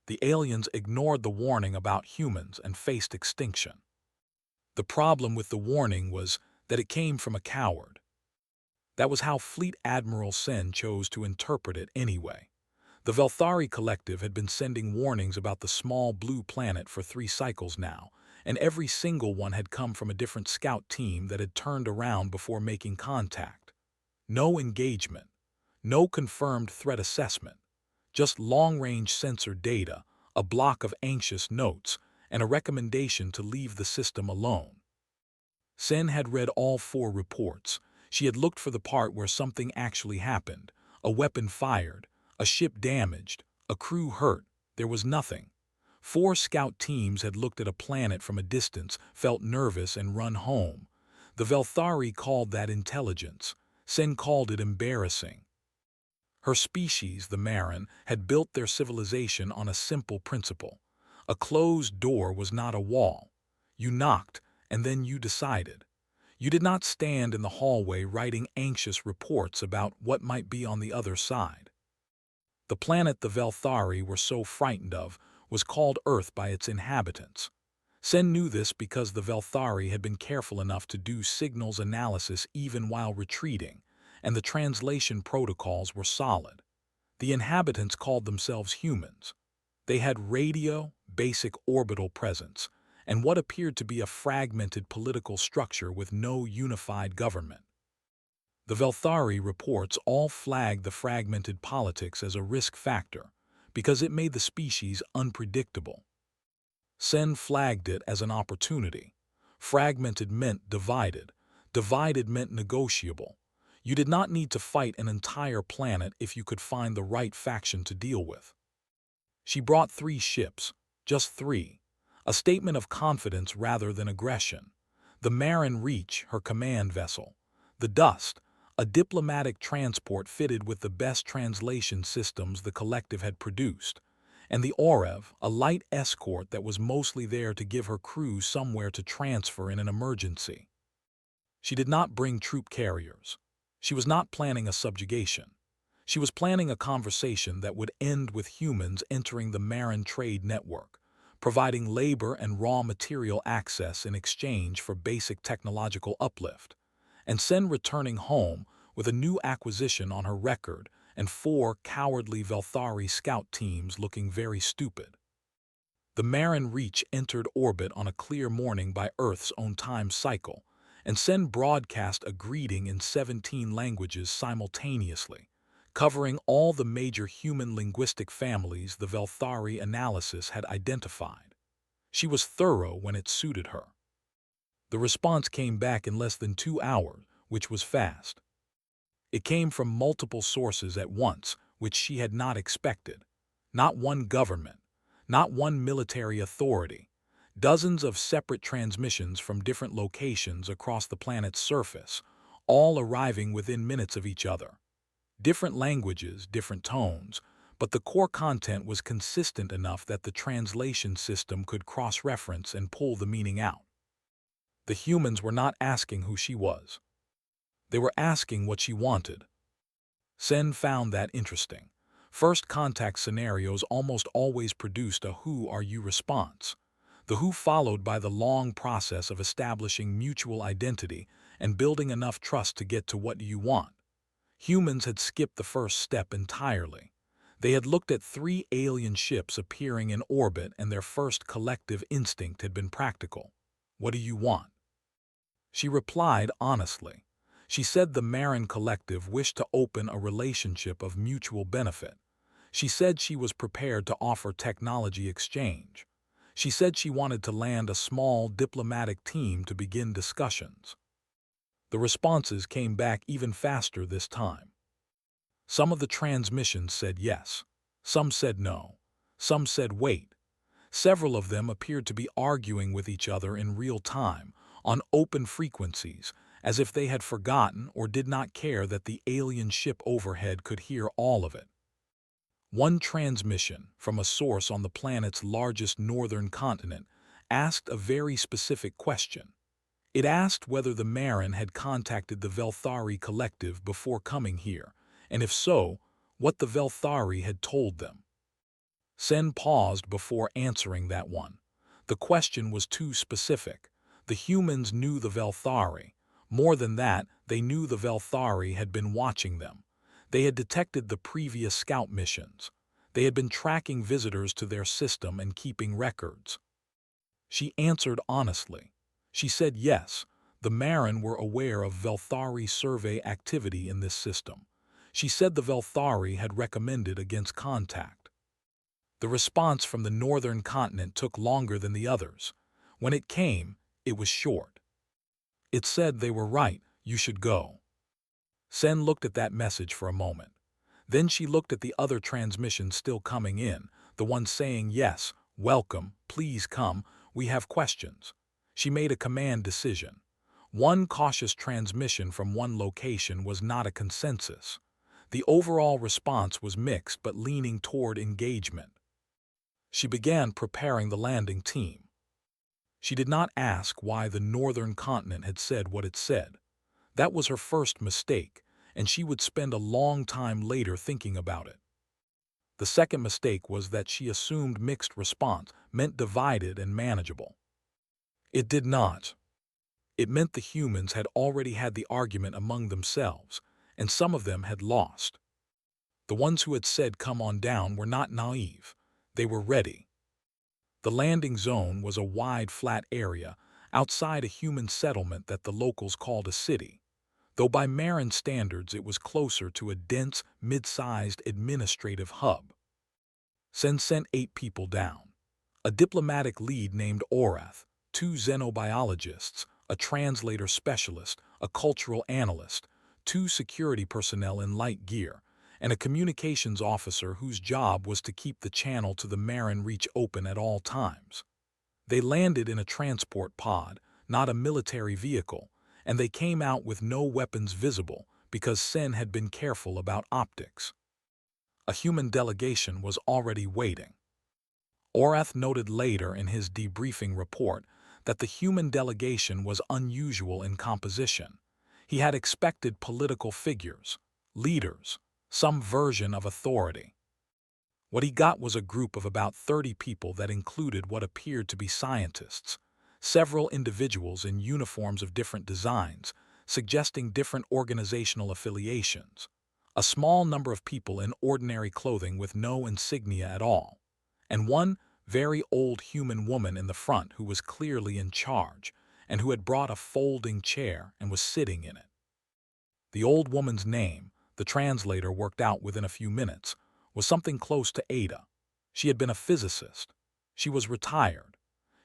The aliens ignored the warning about humans and faced extinction. The problem with the warning was that it came from a coward. That was how Fleet Admiral Sen chose to interpret it anyway. The Velthari Collective had been sending warnings about the small blue planet for 3 cycles now, and every single one had come from a different scout team that had turned around before making contact. No engagement, no confirmed threat assessment, just long-range sensor data, a block of anxious notes, and a recommendation to leave the system alone. Sen had read all 4 reports. She had looked for the part where something actually happened, a weapon fired, a ship damaged, a crew hurt. There was nothing. 4 scout teams had looked at a planet from a distance, felt nervous, and run home. The Velthari called that intelligence. Sen called it embarrassing. Her species, the Marin, had built their civilization on a simple principle. A closed door was not a wall. You knocked, and then you decided. You did not stand in the hallway writing anxious reports about what might be on the other side. The planet the Velthari were so frightened of was called Earth by its inhabitants. Sen knew this because the Velthari had been careful enough to do signals analysis even while retreating, and the translation protocols were solid. The inhabitants called themselves humans. They had radio, basic orbital presence, and what appeared to be a fragmented political structure with no unified government. The Velthari reports all flagged the fragmented politics as a risk factor because it made the species unpredictable. Sen flagged it as an opportunity. Fragmented meant divided. Divided meant negotiable. You did not need to fight an entire planet if you could find the right faction to deal with. She brought 3 ships, just 3, a statement of confidence rather than aggression. The Marin Reach, her command vessel. The Dust, a diplomatic transport fitted with the best translation systems the collective had produced. And the Orev, a light escort that was mostly there to give her crew somewhere to transfer in an emergency. She did not bring troop carriers. She was not planning a subjugation. She was planning a conversation that would end with humans entering the Marin trade network, providing labor and raw material access in exchange for basic technological uplift, and Sen returning home with a new acquisition on her record and 4 cowardly Velthari scout teams looking very stupid. The Marin Reach entered orbit on a clear morning by Earth's own time cycle, and Sen broadcast a greeting in 17 languages simultaneously, covering all the major human linguistic families the Velthari analysis had identified. She was thorough when it suited her. The response came back in less than 2 hours, which was fast. It came from multiple sources at once, which she had not expected. Not one government, not one military authority. Dozens of separate transmissions from different locations across the planet's surface, all arriving within minutes of each other. Different languages, different tones, but the core content was consistent enough that the translation system could cross-reference and pull the meaning out. The humans were not asking who she was. They were asking what she wanted. Sen found that interesting. First contact scenarios almost always produced a "who are you" response. The who followed by the long process of establishing mutual identity and building enough trust to get to what do you want. Humans had skipped the first step entirely. They had looked at 3 alien ships appearing in orbit, and their first collective instinct had been practical. What do you want? She replied honestly. She said the Marin Collective wished to open a relationship of mutual benefit. She said she was prepared to offer technology exchange. She said she wanted to land a small diplomatic team to begin discussions. The responses came back even faster this time. Some of the transmissions said yes. Some said no. Some said wait. Several of them appeared to be arguing with each other in real time, on open frequencies, as if they had forgotten or did not care that the alien ship overhead could hear all of it. One transmission, from a source on the planet's largest northern continent, asked a very specific question. It asked whether the Marin had contacted the Velthari Collective before coming here, and if so, what the Velthari had told them. Sen paused before answering that one. The question was too specific. The humans knew the Velthari. More than that, they knew the Velthari had been watching them. They had detected the previous scout missions. They had been tracking visitors to their system and keeping records. She answered honestly. She said yes, the Marin were aware of Velthari survey activity in this system. She said the Velthari had recommended against contact. The response from the northern continent took longer than the others. When it came, it was short. It said they were right, you should go. Sen looked at that message for a moment. Then she looked at the other transmissions still coming in, the one saying yes, welcome, please come, we have questions. She made a command decision. One cautious transmission from one location was not a consensus. The overall response was mixed but leaning toward engagement. She began preparing the landing team. She did not ask why the northern continent had said what it said. That was her first mistake, and she would spend a long time later thinking about it. The second mistake was that she assumed mixed response meant divided and manageable. It did not. It meant the humans had already had the argument among themselves, and some of them had lost. The ones who had said come on down were not naive. They were ready. The landing zone was a wide, flat area outside a human settlement that the locals called a city, though by Marin standards it was closer to a dense, mid-sized administrative hub. Sen sent 8 people down. A diplomatic lead named Orath, 2 xenobiologists, a translator specialist, a cultural analyst, 2 security personnel in light gear, and a communications officer whose job was to keep the channel to the Marin Reach open at all times. They landed in a transport pod, not a military vehicle, and they came out with no weapons visible because Sen had been careful about optics. A human delegation was already waiting. Orath noted later in his debriefing report that the human delegation was unusual in composition. He had expected political figures, leaders, some version of authority. What he got was a group of about 30 people that included what appeared to be scientists, several individuals in uniforms of different designs, suggesting different organizational affiliations, a small number of people in ordinary clothing with no insignia at all, and one very old human woman in the front who was clearly in charge and who had brought a folding chair and was sitting in it. The old woman's name, the translator worked out within a few minutes, was something close to Ada. She had been a physicist. She was retired.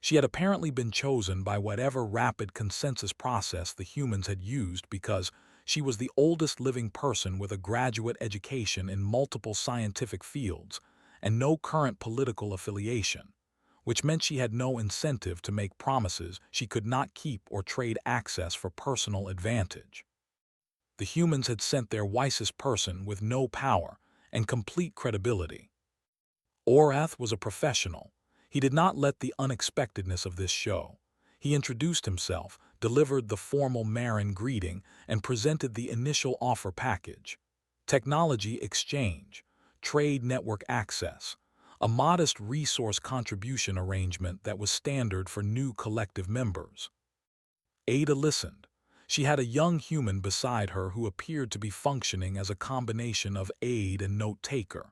She had apparently been chosen by whatever rapid consensus process the humans had used because she was the oldest living person with a graduate education in multiple scientific fields and no current political affiliation, which meant she had no incentive to make promises she could not keep or trade access for personal advantage. The humans had sent their wisest person with no power and complete credibility. Orath was a professional. He did not let the unexpectedness of this show. He introduced himself, delivered the formal Marin greeting, and presented the initial offer package. Technology exchange, trade network access, a modest resource contribution arrangement that was standard for new collective members. Ada listened. She had a young human beside her who appeared to be functioning as a combination of aide and note-taker.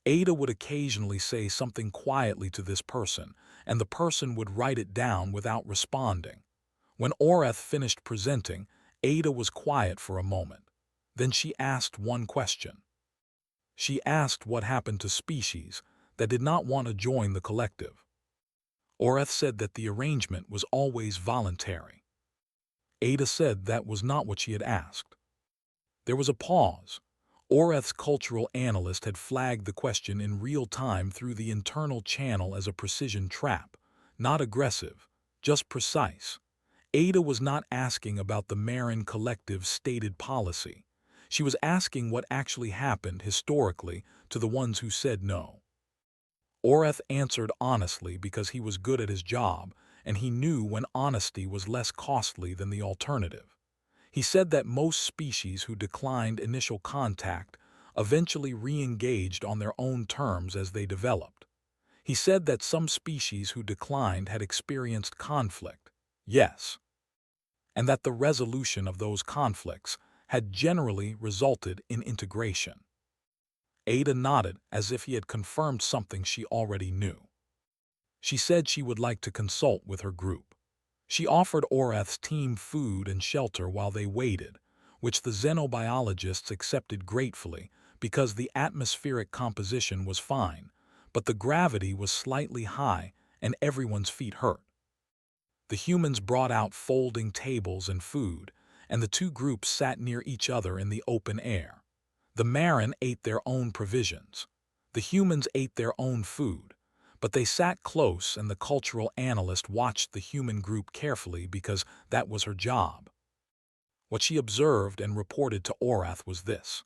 Ada would occasionally say something quietly to this person, and the person would write it down without responding. When Orath finished presenting, Ada was quiet for a moment. Then she asked one question. She asked what happened to species that did not want to join the collective. Orath said that the arrangement was always voluntary. Ada said that was not what she had asked. There was a pause. Orath's cultural analyst had flagged the question in real time through the internal channel as a precision trap, not aggressive, just precise. Ada was not asking about the Marin Collective's stated policy. She was asking what actually happened historically to the ones who said no. Orath answered honestly because he was good at his job, and he knew when honesty was less costly than the alternative. He said that most species who declined initial contact eventually re-engaged on their own terms as they developed. He said that some species who declined had experienced conflict, yes, and that the resolution of those conflicts had generally resulted in integration. Ada nodded as if he had confirmed something she already knew. She said she would like to consult with her group. She offered Oreth's team food and shelter while they waited, which the xenobiologists accepted gratefully because the atmospheric composition was fine, but the gravity was slightly high and everyone's feet hurt. The humans brought out folding tables and food, and the two groups sat near each other in the open air. The Marin ate their own provisions. The humans ate their own food, but they sat close and the cultural analyst watched the human group carefully because that was her job. What she observed and reported to Orath was this.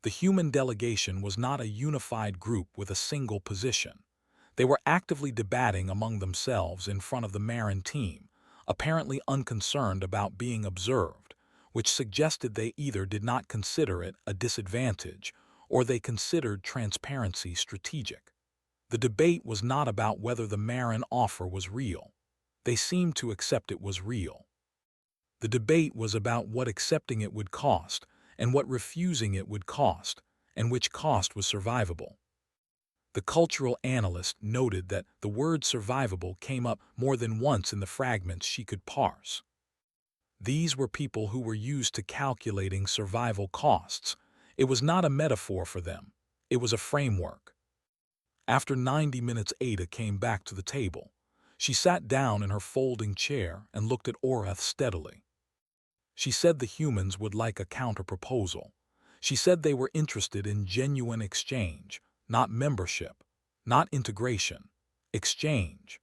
The human delegation was not a unified group with a single position. They were actively debating among themselves in front of the Marin team, apparently unconcerned about being observed, which suggested they either did not consider it a disadvantage or they considered transparency strategic. The debate was not about whether the Marin offer was real. They seemed to accept it was real. The debate was about what accepting it would cost and what refusing it would cost, and which cost was survivable. The cultural analyst noted that the word survivable came up more than once in the fragments she could parse. These were people who were used to calculating survival costs. It was not a metaphor for them. It was a framework. After 90 minutes, Ada came back to the table. She sat down in her folding chair and looked at Oreth steadily. She said the humans would like a counter-proposal. She said they were interested in genuine exchange, not membership, not integration. Exchange.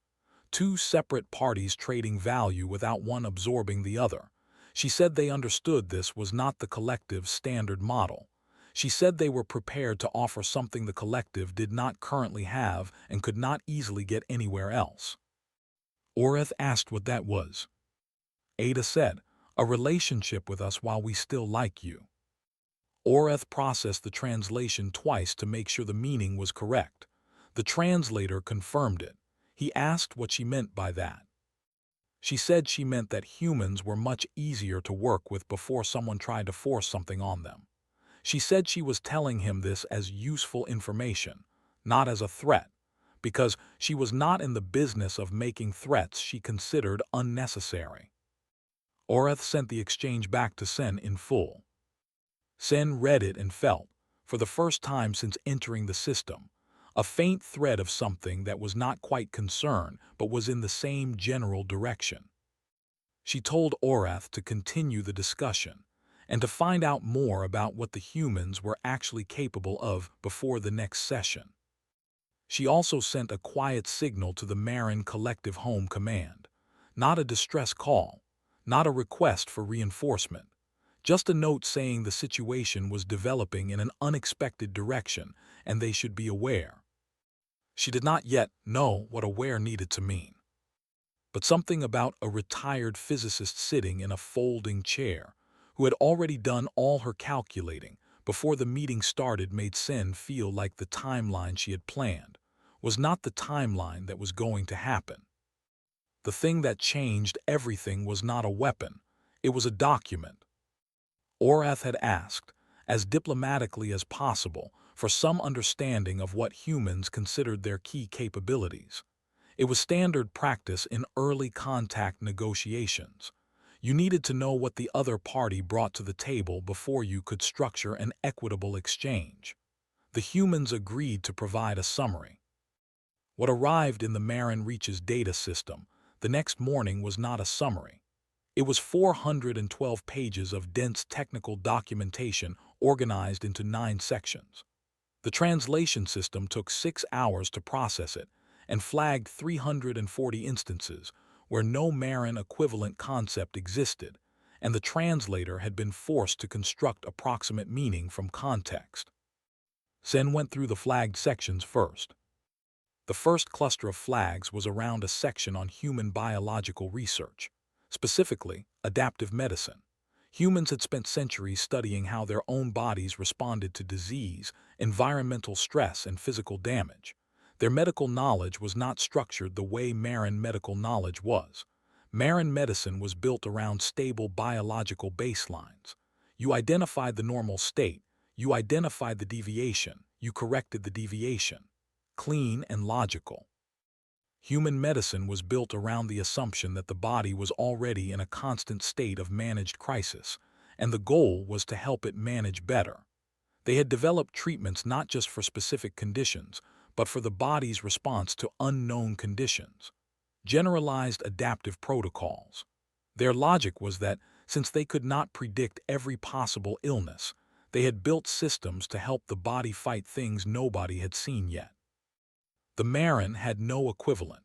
Two separate parties trading value without one absorbing the other. She said they understood this was not the collective's standard model. She said they were prepared to offer something the collective did not currently have and could not easily get anywhere else. Oreth asked what that was. Ada said, "A relationship with us while we still like you." Oreth processed the translation twice to make sure the meaning was correct. The translator confirmed it. He asked what she meant by that. She said she meant that humans were much easier to work with before someone tried to force something on them. She said she was telling him this as useful information, not as a threat, because she was not in the business of making threats she considered unnecessary. Oreth sent the exchange back to Sen in full. Sen read it and felt, for the first time since entering the system, a faint thread of something that was not quite concern but was in the same general direction. She told Oreth to continue the discussion and to find out more about what the humans were actually capable of before the next session. She also sent a quiet signal to the Marin Collective Home Command, not a distress call, not a request for reinforcement, just a note saying the situation was developing in an unexpected direction and they should be aware. She did not yet know what aware needed to mean, but something about a retired physicist sitting in a folding chair who had already done all her calculating before the meeting started made Sen feel like the timeline she had planned was not the timeline that was going to happen. The thing that changed everything was not a weapon, it was a document. Oreth had asked, as diplomatically as possible, for some understanding of what humans considered their key capabilities. It was standard practice in early contact negotiations. You needed to know what the other party brought to the table before you could structure an equitable exchange. The humans agreed to provide a summary. What arrived in the Marin Reach's data system the next morning was not a summary. It was 412 pages of dense technical documentation organized into 9 sections. The translation system took 6 hours to process it and flagged 340 instances where no Marin equivalent concept existed, and the translator had been forced to construct approximate meaning from context. Sen went through the flagged sections first. The first cluster of flags was around a section on human biological research, specifically adaptive medicine. Humans had spent centuries studying how their own bodies responded to disease, environmental stress, and physical damage. Their medical knowledge was not structured the way Marin medical knowledge was. Marin medicine was built around stable biological baselines. You identified the normal state, you identified the deviation, you corrected the deviation. Clean and logical. Human medicine was built around the assumption that the body was already in a constant state of managed crisis, and the goal was to help it manage better. They had developed treatments not just for specific conditions, but for the body's response to unknown conditions. Generalized adaptive protocols. Their logic was that, since they could not predict every possible illness, they had built systems to help the body fight things nobody had seen yet. The Marin had no equivalent.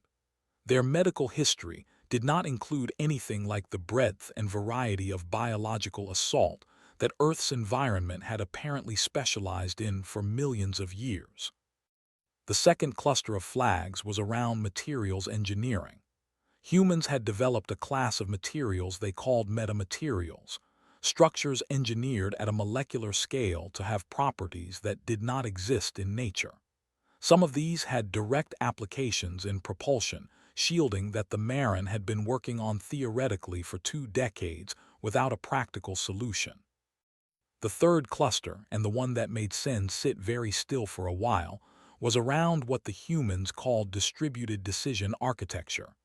Their medical history did not include anything like the breadth and variety of biological assault that Earth's environment had apparently specialized in for millions of years. The second cluster of flags was around materials engineering. Humans had developed a class of materials they called metamaterials, structures engineered at a molecular scale to have properties that did not exist in nature. Some of these had direct applications in propulsion, shielding that the Marin had been working on theoretically for 2 decades without a practical solution. The third cluster, and the one that made Sen sit very still for a while, was around what the humans called distributed decision architecture.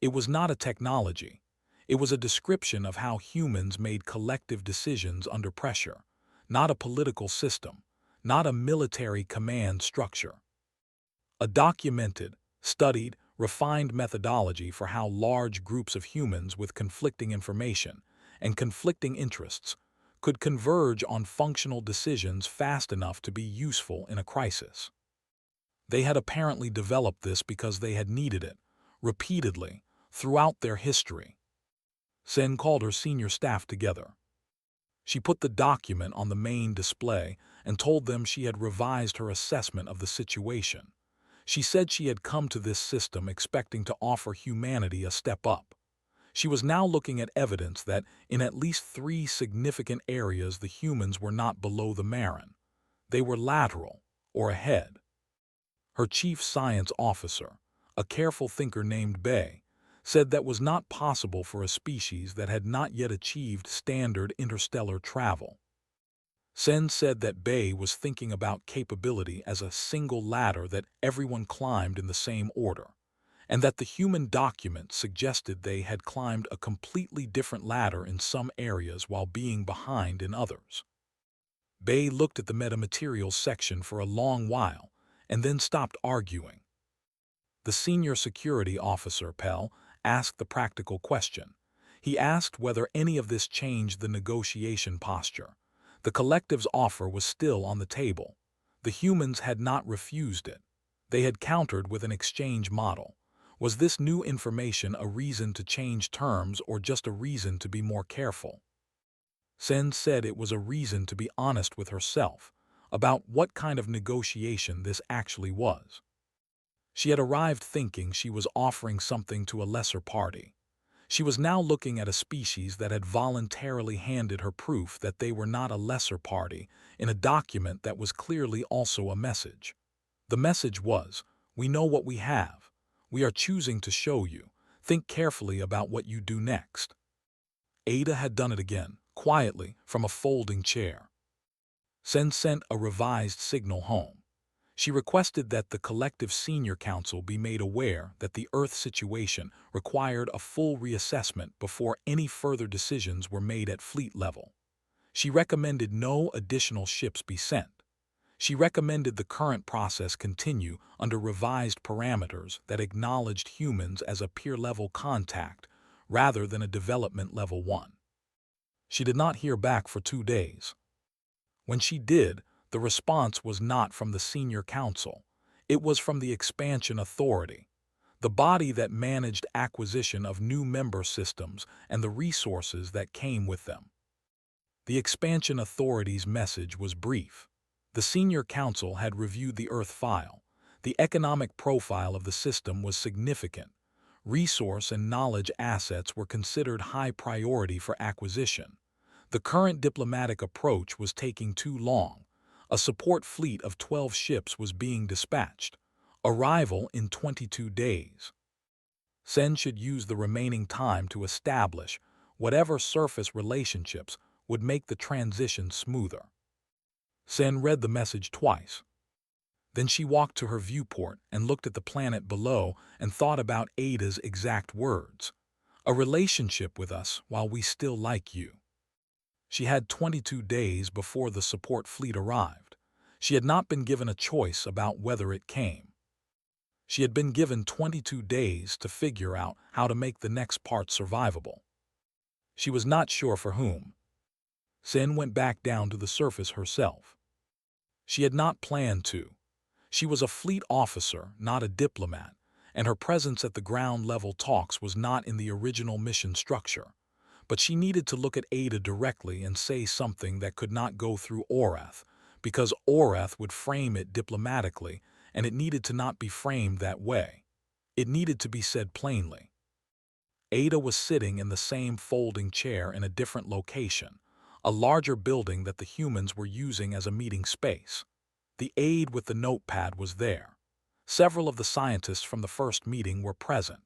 It was not a technology. It was a description of how humans made collective decisions under pressure, not a political system, not a military command structure. A documented, studied, refined methodology for how large groups of humans with conflicting information and conflicting interests could converge on functional decisions fast enough to be useful in a crisis. They had apparently developed this because they had needed it, repeatedly, throughout their history. Sen called her senior staff together. She put the document on the main display and told them she had revised her assessment of the situation. She said she had come to this system expecting to offer humanity a step up. She was now looking at evidence that, in at least 3 significant areas, the humans were not below the Marin. They were lateral, or ahead. Her chief science officer, a careful thinker named Bay, said that was not possible for a species that had not yet achieved standard interstellar travel. Sen said that Bay was thinking about capability as a single ladder that everyone climbed in the same order, and that the human document suggested they had climbed a completely different ladder in some areas while being behind in others. Bay looked at the metamaterials section for a long while and then stopped arguing. The senior security officer, Pell, asked the practical question. He asked whether any of this changed the negotiation posture. The collective's offer was still on the table. The humans had not refused it. They had countered with an exchange model. Was this new information a reason to change terms or just a reason to be more careful? Sen said it was a reason to be honest with herself about what kind of negotiation this actually was. She had arrived thinking she was offering something to a lesser party. She was now looking at a species that had voluntarily handed her proof that they were not a lesser party in a document that was clearly also a message. The message was, "We know what we have. We are choosing to show you. Think carefully about what you do next." Ada had done it again, quietly, from a folding chair. Sen sent a revised signal home. She requested that the collective senior council be made aware that the Earth situation required a full reassessment before any further decisions were made at fleet level. She recommended no additional ships be sent. She recommended the current process continue under revised parameters that acknowledged humans as a peer-level contact rather than a development level one. She did not hear back for 2 days. When she did, the response was not from the senior council. It was from the Expansion Authority, the body that managed acquisition of new member systems and the resources that came with them. The Expansion Authority's message was brief. The senior council had reviewed the Earth file. The economic profile of the system was significant. Resource and knowledge assets were considered high priority for acquisition. The current diplomatic approach was taking too long. A support fleet of 12 ships was being dispatched. Arrival in 22 days. Sen should use the remaining time to establish whatever surface relationships would make the transition smoother. Sen read the message twice. Then she walked to her viewport and looked at the planet below and thought about Ada's exact words. A relationship with us while we still like you. She had 22 days before the support fleet arrived. She had not been given a choice about whether it came. She had been given 22 days to figure out how to make the next part survivable. She was not sure for whom. Sen went back down to the surface herself. She had not planned to. She was a fleet officer, not a diplomat, and her presence at the ground-level talks was not in the original mission structure. But she needed to look at Ada directly and say something that could not go through Orath, because Orath would frame it diplomatically, and it needed to not be framed that way. It needed to be said plainly. Ada was sitting in the same folding chair in a different location, a larger building that the humans were using as a meeting space. The aide with the notepad was there. Several of the scientists from the first meeting were present.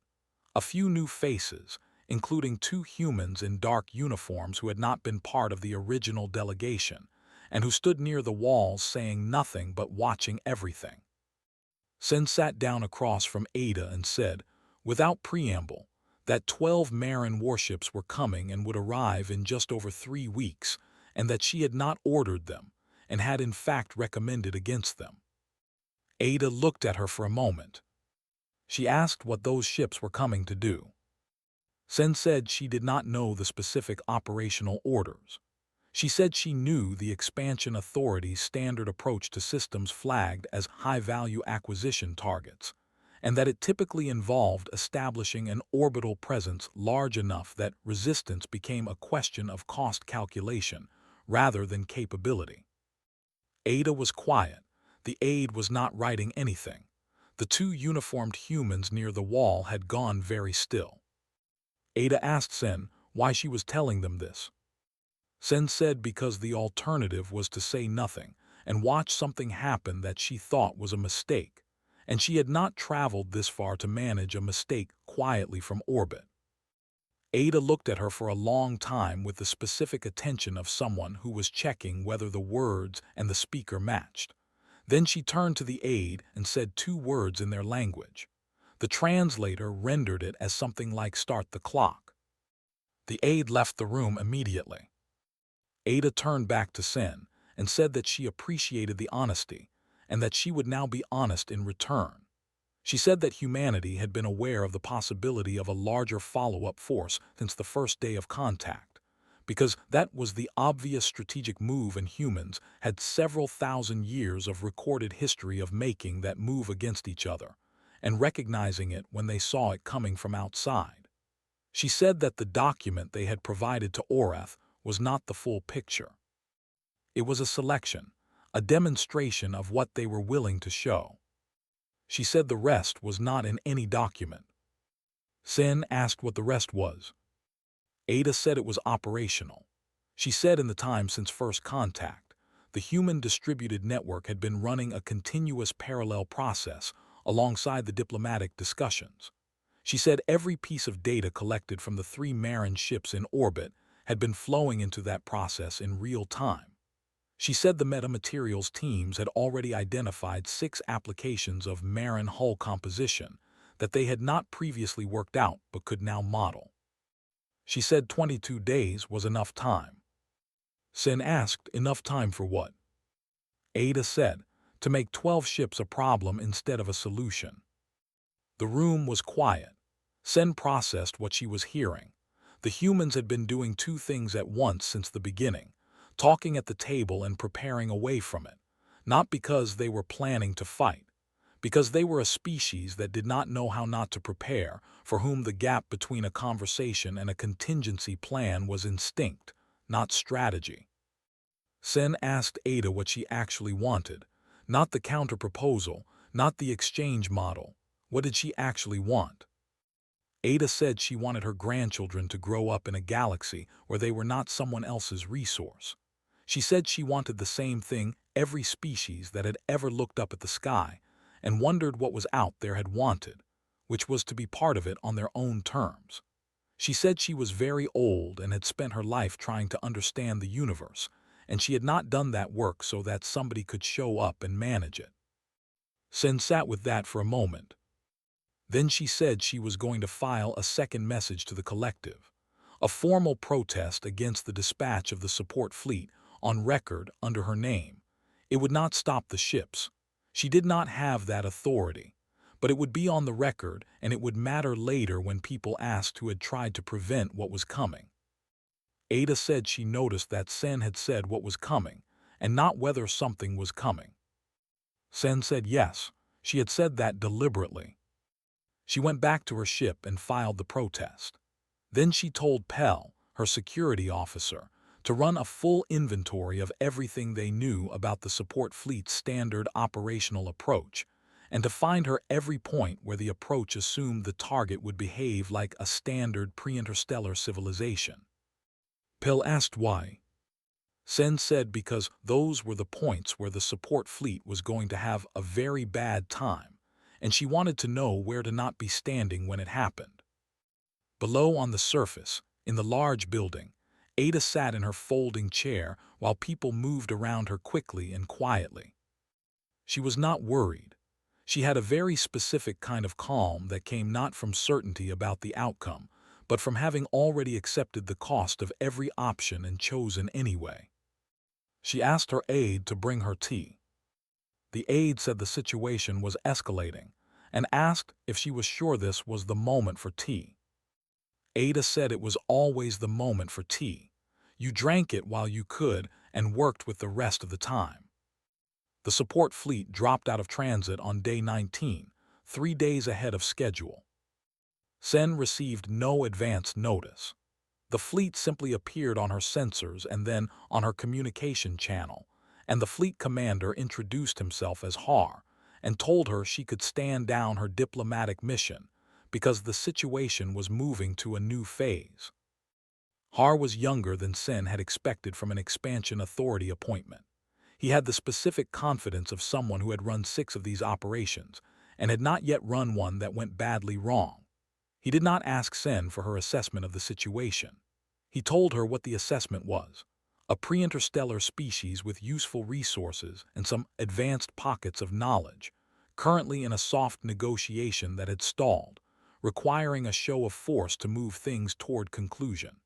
A few new faces, including 2 humans in dark uniforms who had not been part of the original delegation, and who stood near the walls saying nothing but watching everything. Sen sat down across from Ada and said, without preamble, that 12 Marin warships were coming and would arrive in just over 3 weeks, and that she had not ordered them, and had in fact recommended against them. Ada looked at her for a moment. She asked what those ships were coming to do. Sen said she did not know the specific operational orders. She said she knew the Expansion Authority's standard approach to systems flagged as high-value acquisition targets, and that it typically involved establishing an orbital presence large enough that resistance became a question of cost calculation rather than capability. Ada was quiet. The aide was not writing anything. The 2 uniformed humans near the wall had gone very still. Ada asked Sen why she was telling them this. Sen said because the alternative was to say nothing and watch something happen that she thought was a mistake, and she had not traveled this far to manage a mistake quietly from orbit. Ada looked at her for a long time with the specific attention of someone who was checking whether the words and the speaker matched. Then she turned to the aide and said 2 words in their language. The translator rendered it as something like "start the clock." The aide left the room immediately. Ada turned back to Sen and said that she appreciated the honesty and that she would now be honest in return. She said that humanity had been aware of the possibility of a larger follow-up force since the first day of contact, because that was the obvious strategic move, and humans had several thousand years of recorded history of making that move against each other and recognizing it when they saw it coming from outside. She said that the document they had provided to Orath was not the full picture. It was a selection, a demonstration of what they were willing to show. She said the rest was not in any document. Sen asked what the rest was. Ada said it was operational. She said in the time since first contact, the human distributed network had been running a continuous parallel process alongside the diplomatic discussions. She said every piece of data collected from the 3 Marin ships in orbit had been flowing into that process in real time. She said the metamaterials teams had already identified 6 applications of Marin hull composition that they had not previously worked out but could now model. She said 22 days was enough time. Sen asked, enough time for what? Ada said, to make 12 ships a problem instead of a solution. The room was quiet. Sen processed what she was hearing. The humans had been doing 2 things at once since the beginning, talking at the table and preparing away from it, not because they were planning to fight, because they were a species that did not know how not to prepare, for whom the gap between a conversation and a contingency plan was instinct, not strategy. Sen asked Ada what she actually wanted, not the counter-proposal, not the exchange model. What did she actually want? Ada said she wanted her grandchildren to grow up in a galaxy where they were not someone else's resource. She said she wanted the same thing every species that had ever looked up at the sky, and wondered what was out there had wanted, which was to be part of it on their own terms. She said she was very old and had spent her life trying to understand the universe, and she had not done that work so that somebody could show up and manage it. Sen sat with that for a moment. Then she said she was going to file a second message to the collective, a formal protest against the dispatch of the support fleet on record under her name. It would not stop the ships. She did not have that authority, but it would be on the record and it would matter later when people asked who had tried to prevent what was coming. Ada said she noticed that Sen had said what was coming and not whether something was coming. Sen said yes, she had said that deliberately. She went back to her ship and filed the protest. Then she told Pell, her security officer, to run a full inventory of everything they knew about the support fleet's standard operational approach, and to find her every point where the approach assumed the target would behave like a standard pre-interstellar civilization. Pell asked why. Sen said because those were the points where the support fleet was going to have a very bad time, and she wanted to know where to not be standing when it happened. Below on the surface, in the large building, Ada sat in her folding chair while people moved around her quickly and quietly. She was not worried. She had a very specific kind of calm that came not from certainty about the outcome, but from having already accepted the cost of every option and chosen anyway. She asked her aide to bring her tea. The aide said the situation was escalating and asked if she was sure this was the moment for tea. Ada said it was always the moment for tea. You drank it while you could and worked with the rest of the time. The support fleet dropped out of transit on day 19, 3 days ahead of schedule. Sen received no advance notice. The fleet simply appeared on her sensors and then on her communication channel, and the fleet commander introduced himself as Har and told her she could stand down her diplomatic mission because the situation was moving to a new phase. Har was younger than Sen had expected from an expansion authority appointment. He had the specific confidence of someone who had run 6 of these operations and had not yet run one that went badly wrong. He did not ask Sen for her assessment of the situation. He told her what the assessment was: a pre-interstellar species with useful resources and some advanced pockets of knowledge, currently in a soft negotiation that had stalled, requiring a show of force to move things toward conclusion.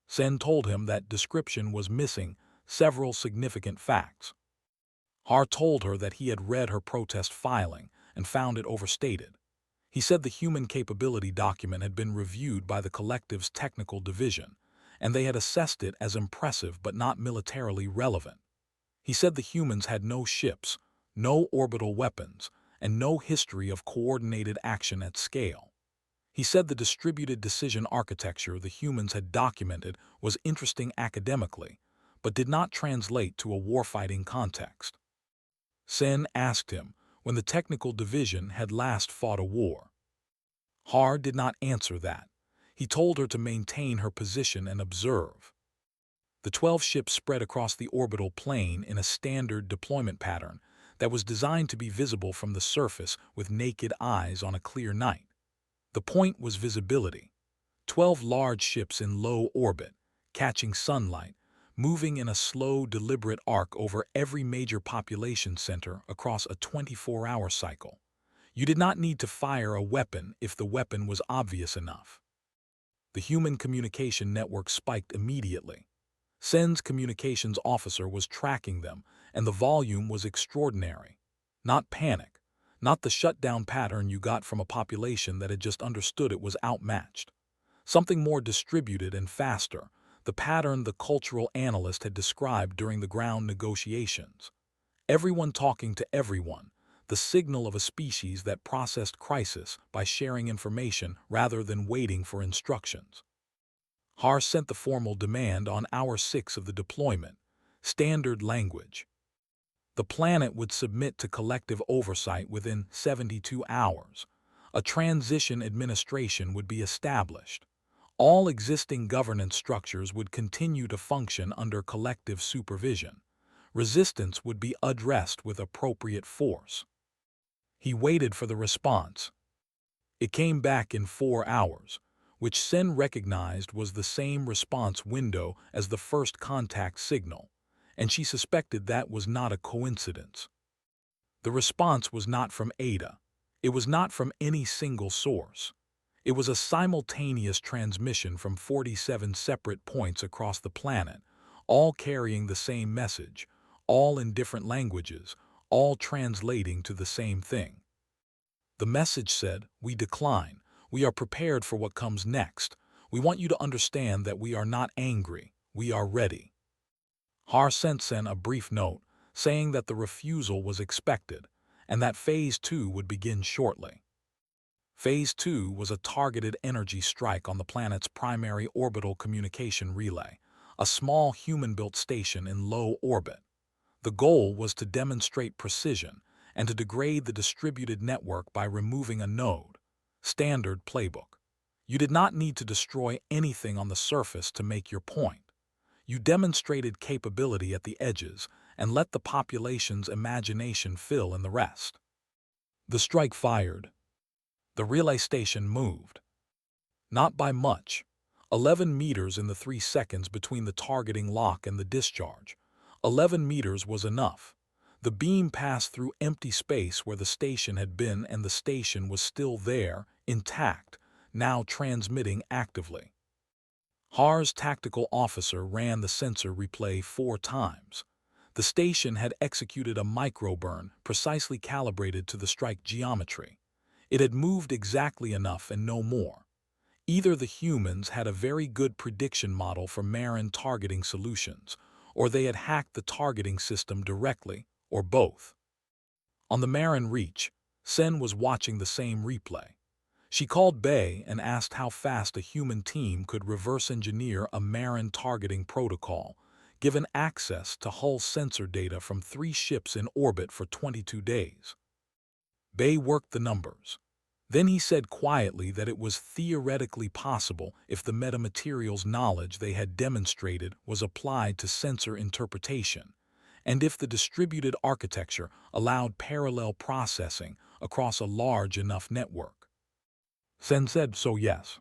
Sen told him that description was missing several significant facts. Har told her that he had read her protest filing and found it overstated. He said the human capability document had been reviewed by the collective's technical division, and they had assessed it as impressive but not militarily relevant. He said the humans had no ships, no orbital weapons, and no history of coordinated action at scale. He said the distributed decision architecture the humans had documented was interesting academically, but did not translate to a warfighting context. Sen asked him when the technical division had last fought a war. Har did not answer that. He told her to maintain her position and observe. The 12 ships spread across the orbital plane in a standard deployment pattern that was designed to be visible from the surface with naked eyes on a clear night. The point was visibility. 12 large ships in low orbit, catching sunlight, moving in a slow, deliberate arc over every major population center across a 24-hour cycle. You did not need to fire a weapon if the weapon was obvious enough. The human communication network spiked immediately. Sen's communications officer was tracking them, and the volume was extraordinary. Not panic, not the shutdown pattern you got from a population that had just understood it was outmatched. Something more distributed and faster, the pattern the cultural analyst had described during the ground negotiations. Everyone talking to everyone, the signal of a species that processed crisis by sharing information rather than waiting for instructions. Har sent the formal demand on hour 6 of the deployment, standard language. The planet would submit to collective oversight within 72 hours. A transition administration would be established. All existing governance structures would continue to function under collective supervision. Resistance would be addressed with appropriate force. He waited for the response. It came back in 4 hours, which Sen recognized was the same response window as the first contact signal, and she suspected that was not a coincidence. The response was not from Ada. It was not from any single source. It was a simultaneous transmission from 47 separate points across the planet, all carrying the same message, all in different languages, all translating to the same thing. The message said, "We decline. We are prepared for what comes next. We want you to understand that we are not angry. We are ready." Har sent Sen a brief note, saying that the refusal was expected, and that Phase 2 would begin shortly. Phase 2 was a targeted energy strike on the planet's primary orbital communication relay, a small human-built station in low orbit. The goal was to demonstrate precision and to degrade the distributed network by removing a node. Standard playbook. You did not need to destroy anything on the surface to make your point. You demonstrated capability at the edges and let the population's imagination fill in the rest. The strike fired. The relay station moved. Not by much. 11 meters in the 3 seconds between the targeting lock and the discharge. 11 meters was enough. The beam passed through empty space where the station had been, and the station was still there, intact, now transmitting actively. Har's tactical officer ran the sensor replay 4 times. The station had executed a microburn precisely calibrated to the strike geometry. It had moved exactly enough and no more. Either the humans had a very good prediction model for Marin targeting solutions, or they had hacked the targeting system directly, or both. On the Marin Reach, Sen was watching the same replay. She called Bay and asked how fast a human team could reverse engineer a Marin targeting protocol, given access to hull sensor data from 3 ships in orbit for 22 days. Bay worked the numbers. Then he said quietly that it was theoretically possible if the metamaterials knowledge they had demonstrated was applied to sensor interpretation, and if the distributed architecture allowed parallel processing across a large enough network. Sen said, "So yes."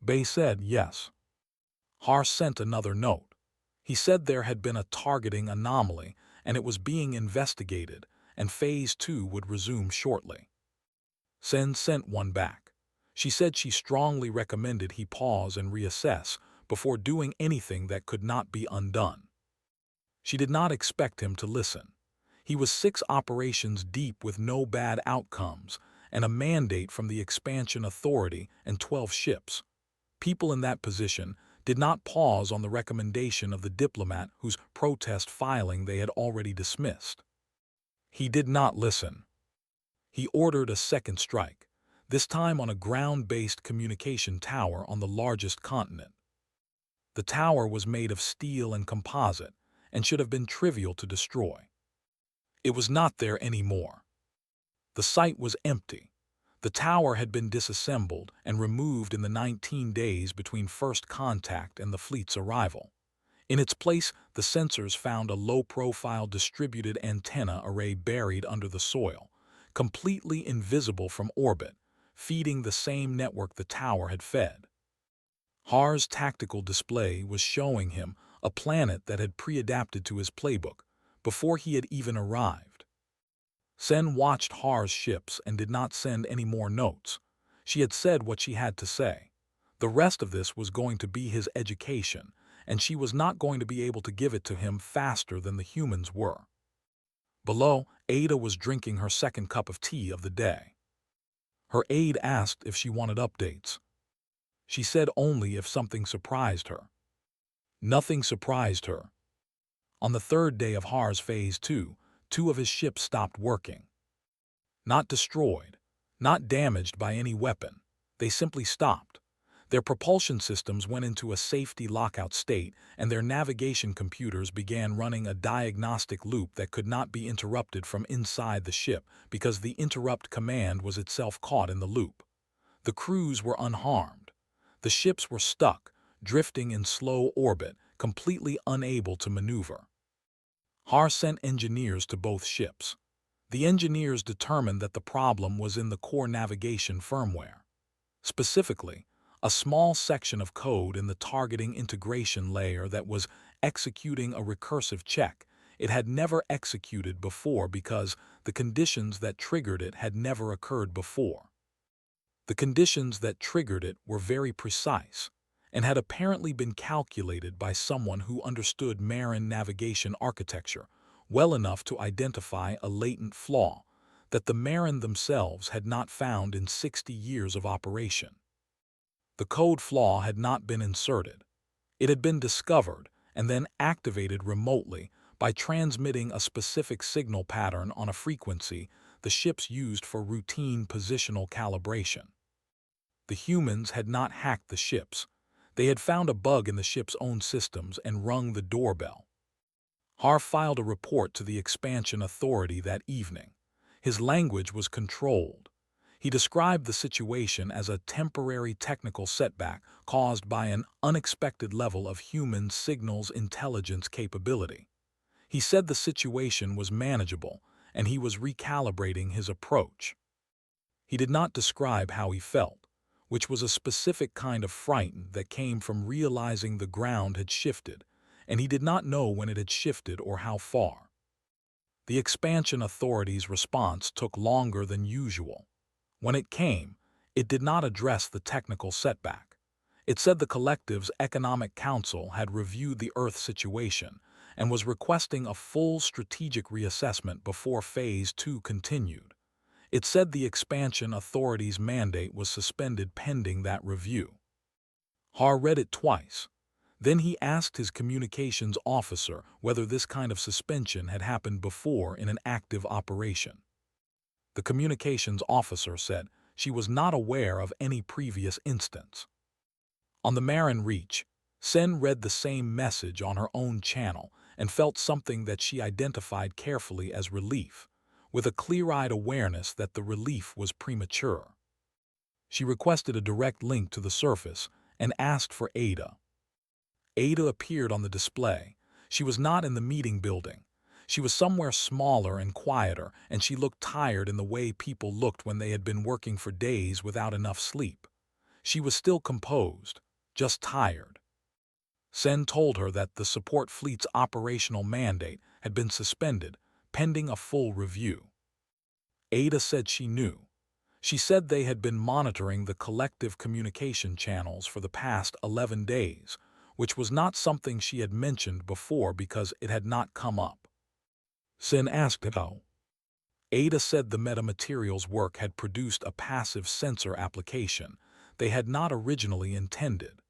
Bay said, "Yes." Har sent another note. He said there had been a targeting anomaly and it was being investigated, and Phase 2 would resume shortly. Sen sent one back. She said she strongly recommended he pause and reassess before doing anything that could not be undone. She did not expect him to listen. He was 6 operations deep with no bad outcomes, and a mandate from the Expansion Authority and 12 ships. People in that position did not pause on the recommendation of the diplomat whose protest filing they had already dismissed. He did not listen. He ordered a second strike, this time on a ground-based communication tower on the largest continent. The tower was made of steel and composite and should have been trivial to destroy. It was not there anymore. The site was empty. The tower had been disassembled and removed in the 19 days between first contact and the fleet's arrival. In its place, the sensors found a low-profile distributed antenna array buried under the soil, completely invisible from orbit, feeding the same network the tower had fed. Har's tactical display was showing him a planet that had pre-adapted to his playbook before he had even arrived. Sen watched Har's ships and did not send any more notes. She had said what she had to say. The rest of this was going to be his education, and she was not going to be able to give it to him faster than the humans were. Below, Ada was drinking her second cup of tea of the day. Her aide asked if she wanted updates. She said only if something surprised her. Nothing surprised her. On the 3rd day of Har's Phase 2, 2 of his ships stopped working. Not destroyed, not damaged by any weapon. They simply stopped. Their propulsion systems went into a safety lockout state, and their navigation computers began running a diagnostic loop that could not be interrupted from inside the ship because the interrupt command was itself caught in the loop. The crews were unharmed. The ships were stuck, drifting in slow orbit, completely unable to maneuver. Har sent engineers to both ships. The engineers determined that the problem was in the core navigation firmware. Specifically, a small section of code in the targeting integration layer that was executing a recursive check it had never executed before because the conditions that triggered it had never occurred before. The conditions that triggered it were very precise and had apparently been calculated by someone who understood marine navigation architecture well enough to identify a latent flaw that the marine themselves had not found in 60 years of operation. The code flaw had not been inserted. It had been discovered and then activated remotely by transmitting a specific signal pattern on a frequency the ships used for routine positional calibration. The humans had not hacked the ships. They had found a bug in the ship's own systems and rung the doorbell. Har filed a report to the Expansion Authority that evening. His language was controlled. He described the situation as a temporary technical setback caused by an unexpected level of human signals intelligence capability. He said the situation was manageable, and he was recalibrating his approach. He did not describe how he felt, which was a specific kind of frighten that came from realizing the ground had shifted, and he did not know when it had shifted or how far. The Expansion Authority's response took longer than usual. When it came, it did not address the technical setback. It said the collective's Economic Council had reviewed the Earth situation and was requesting a full strategic reassessment before Phase 2 continued. It said the Expansion Authority's mandate was suspended pending that review. Har read it twice. Then he asked his communications officer whether this kind of suspension had happened before in an active operation. The communications officer said she was not aware of any previous instance. On the Marin Reach, Sen read the same message on her own channel and felt something that she identified carefully as relief, with a clear-eyed awareness that the relief was premature. She requested a direct link to the surface and asked for Ada. Ada appeared on the display. She was not in the meeting building. She was somewhere smaller and quieter, and she looked tired in the way people looked when they had been working for days without enough sleep. She was still composed, just tired. Sen told her that the support fleet's operational mandate had been suspended, pending a full review. Ada said she knew. She said they had been monitoring the collective communication channels for the past 11 days, which was not something she had mentioned before because it had not come up. Sen asked how. Ada said the metamaterials work had produced a passive sensor application they had not originally intended.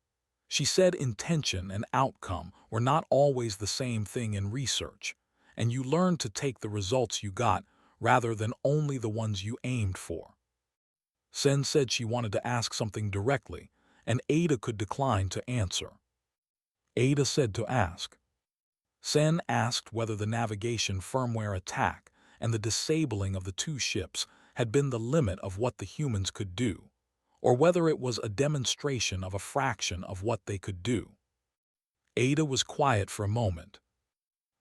She said intention and outcome were not always the same thing in research, and you learned to take the results you got rather than only the ones you aimed for. Sen said she wanted to ask something directly, and Ada could decline to answer. Ada said to ask. Sen asked whether the navigation firmware attack and the disabling of the two ships had been the limit of what the humans could do, or whether it was a demonstration of a fraction of what they could do. Ada was quiet for a moment.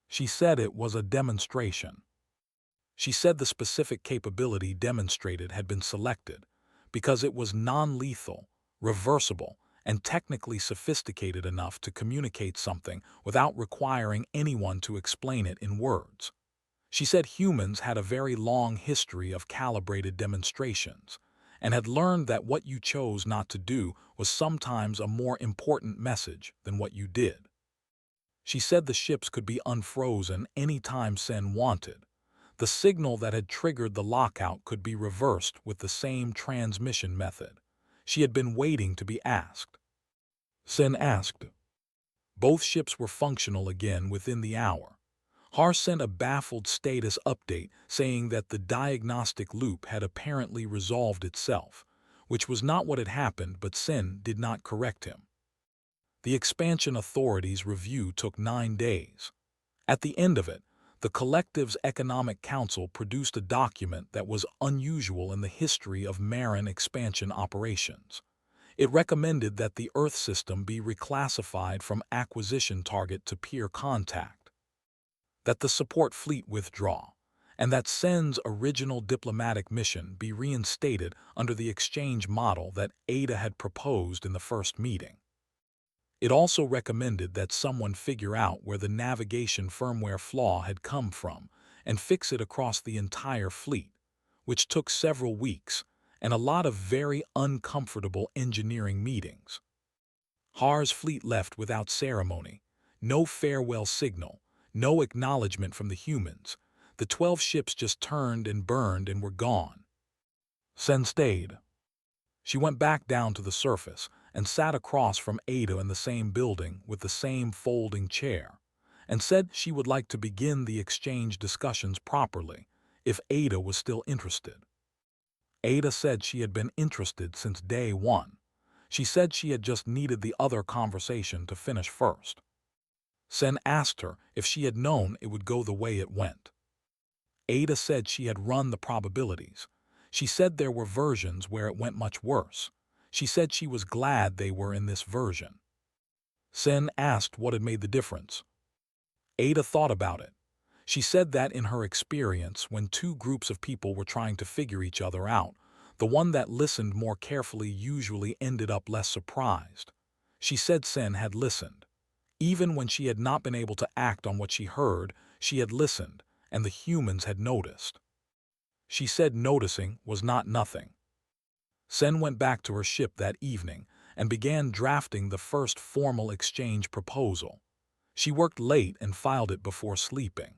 She said it was a demonstration. She said the specific capability demonstrated had been selected because it was non-lethal, reversible, and technically sophisticated enough to communicate something without requiring anyone to explain it in words. She said humans had a very long history of calibrated demonstrations, and had learned that what you chose not to do was sometimes a more important message than what you did. She said the ships could be unfrozen any time Sen wanted. The signal that had triggered the lockout could be reversed with the same transmission method. She had been waiting to be asked. Sen asked. Both ships were functional again within the hour. Har sent a baffled status update saying that the diagnostic loop had apparently resolved itself, which was not what had happened, but Sen did not correct him. The Expansion Authority's review took 9 days. At the end of it, the collective's Economic Council produced a document that was unusual in the history of Marin expansion operations. It recommended that the Earth system be reclassified from acquisition target to peer contact, that the support fleet withdraw, and that Sen's original diplomatic mission be reinstated under the exchange model that Ada had proposed in the first meeting. It also recommended that someone figure out where the navigation firmware flaw had come from and fix it across the entire fleet, which took several weeks and a lot of very uncomfortable engineering meetings. Har's fleet left without ceremony, no farewell signal, no acknowledgement from the humans. The 12 ships just turned and burned and were gone. Sen stayed. She went back down to the surface and sat across from Ada in the same building with the same folding chair, and said she would like to begin the exchange discussions properly if Ada was still interested. Ada said she had been interested since day one. She said she had just needed the other conversation to finish first. Sen asked her if she had known it would go the way it went. Ada said she had run the probabilities. She said there were versions where it went much worse. She said she was glad they were in this version. Sen asked what had made the difference. Ada thought about it. She said that in her experience, when two groups of people were trying to figure each other out, the one that listened more carefully usually ended up less surprised. She said Sen had listened. Even when she had not been able to act on what she heard, she had listened, and the humans had noticed. She said noticing was not nothing. Sen went back to her ship that evening and began drafting the first formal exchange proposal. She worked late and filed it before sleeping.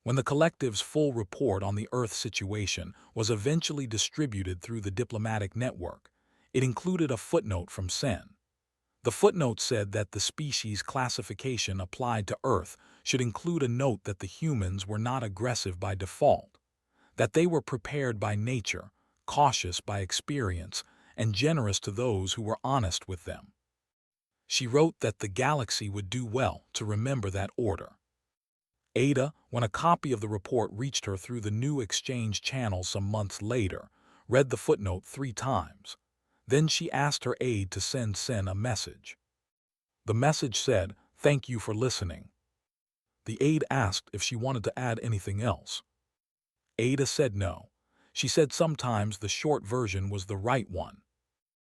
When the collective's full report on the Earth situation was eventually distributed through the diplomatic network, it included a footnote from Sen. The footnote said that the species classification applied to Earth should include a note that the humans were not aggressive by default, that they were prepared by nature, cautious by experience, and generous to those who were honest with them. She wrote that the galaxy would do well to remember that order. Ada, when a copy of the report reached her through the new exchange channel some months later, read the footnote 3 times. Then she asked her aide to send Sen a message. The message said, "Thank you for listening." The aide asked if she wanted to add anything else. Ada said no. She said sometimes the short version was the right one.